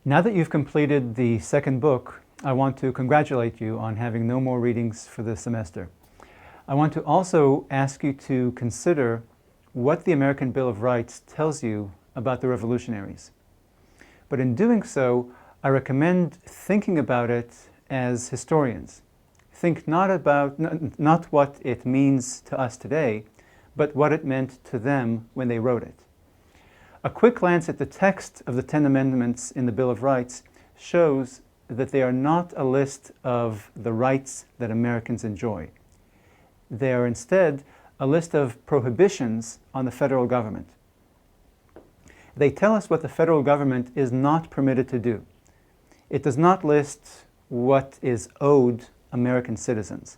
Now that you've completed the second book, I want to congratulate you on having no more readings for this semester. I want to also ask you to consider what the American Bill of Rights tells you about the revolutionaries. But in doing so, I recommend thinking about it as historians. Think not what it means to us today, but what it meant to them when they wrote it. A quick glance at the text of the 10 Amendments in the Bill of Rights shows that they are not a list of the rights that Americans enjoy. They are instead a list of prohibitions on the federal government. They tell us what the federal government is not permitted to do. It does not list what is owed American citizens.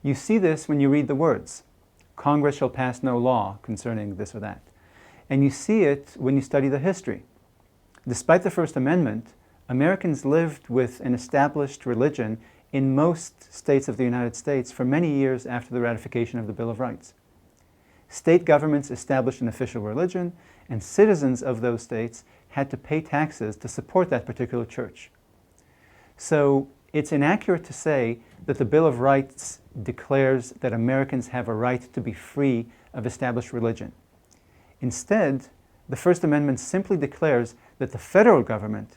You see this when you read the words, "Congress shall pass no law concerning this or that." And you see it when you study the history. Despite the First Amendment, Americans lived with an established religion in most states of the United States for many years after the ratification of the Bill of Rights. State governments established an official religion, and citizens of those states had to pay taxes to support that particular church. So it's inaccurate to say that the Bill of Rights declares that Americans have a right to be free of established religion. Instead, the First Amendment simply declares that the federal government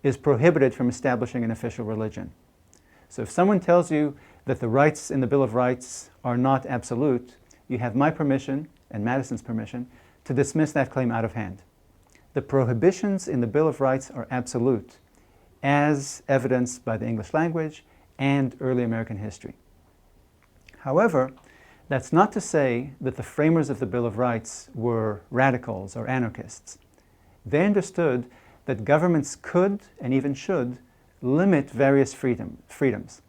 is prohibited from establishing an official religion. So if someone tells you that the rights in the Bill of Rights are not absolute, you have my permission, and Madison's permission, to dismiss that claim out of hand. The prohibitions in the Bill of Rights are absolute, as evidenced by the English language and early American history. However, that's not to say that the framers of the Bill of Rights were radicals or anarchists. They understood that governments could, and even should, limit various freedoms.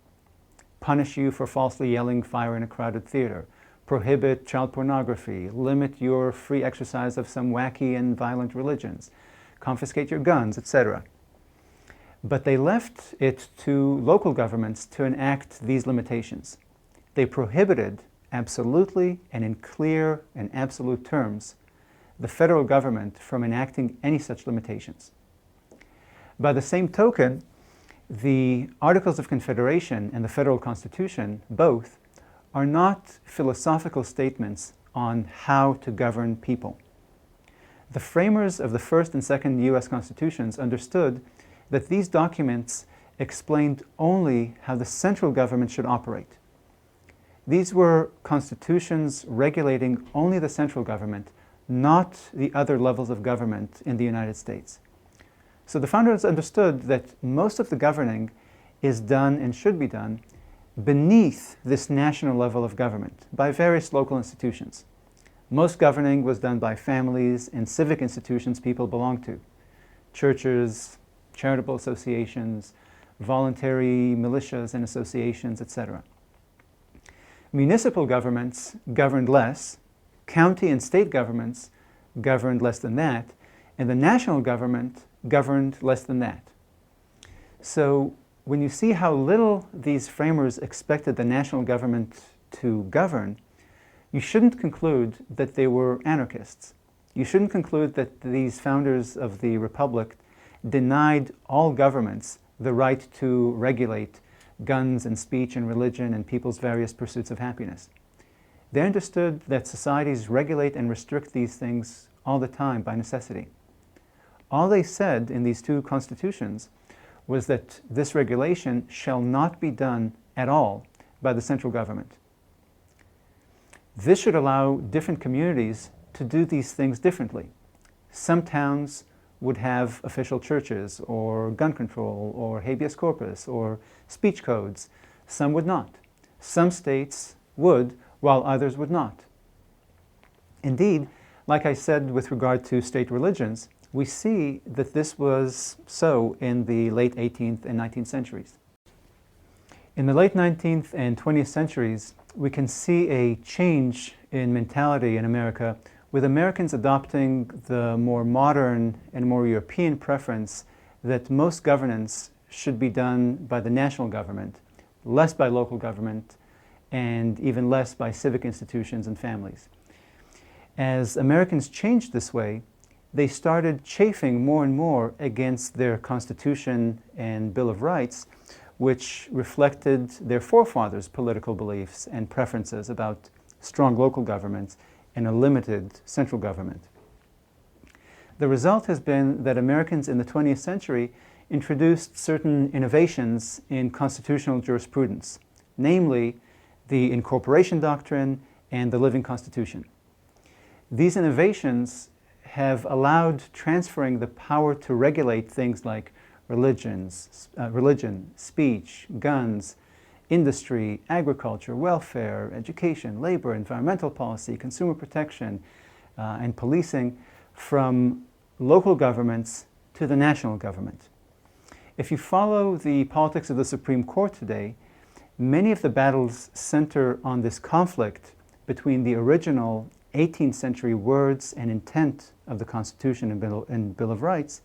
Punish you for falsely yelling fire in a crowded theater, prohibit child pornography, limit your free exercise of some wacky and violent religions, confiscate your guns, etc. But they left it to local governments to enact these limitations. They prohibited absolutely and in clear and absolute terms the federal government from enacting any such limitations. By the same token, the Articles of Confederation and the Federal Constitution, both, are not philosophical statements on how to govern people. The framers of the first and second U.S. Constitutions understood that these documents explained only how the central government should operate. These were constitutions regulating only the central government, not the other levels of government in the United States. So the founders understood that most of the governing is done and should be done beneath this national level of government by various local institutions. Most governing was done by families and civic institutions people belong to, churches, charitable associations, voluntary militias and associations, etc. Municipal governments governed less, county and state governments governed less than that, and the national government governed less than that. So when you see how little these framers expected the national government to govern, you shouldn't conclude that they were anarchists. You shouldn't conclude that these founders of the Republic denied all governments the right to regulate guns and speech and religion and people's various pursuits of happiness. They understood that societies regulate and restrict these things all the time by necessity. All they said in these two constitutions was that this regulation shall not be done at all by the central government. This should allow different communities to do these things differently. Some towns would have official churches, or gun control, or habeas corpus, or speech codes. Some would not. Some states would, while others would not. Indeed, like I said with regard to state religions, we see that this was so in the late 18th and 19th centuries. In the late 19th and 20th centuries, we can see a change in mentality in America, with Americans adopting the more modern and more European preference that most governance should be done by the national government, less by local government, and even less by civic institutions and families. As Americans changed this way, they started chafing more and more against their Constitution and Bill of Rights, which reflected their forefathers' political beliefs and preferences about strong local governments and a limited central government. The result has been that Americans in the 20th century introduced certain innovations in constitutional jurisprudence, namely the incorporation doctrine and the living constitution. These innovations have allowed transferring the power to regulate things like religion, speech, guns, industry, agriculture, welfare, education, labor, environmental policy, consumer protection, and policing from local governments to the national government. If you follow the politics of the Supreme Court today, many of the battles center on this conflict between the original 18th century words and intent of the Constitution and Bill of Rights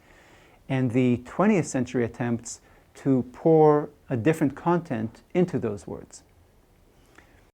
and the 20th century attempts to pour a different content into those words.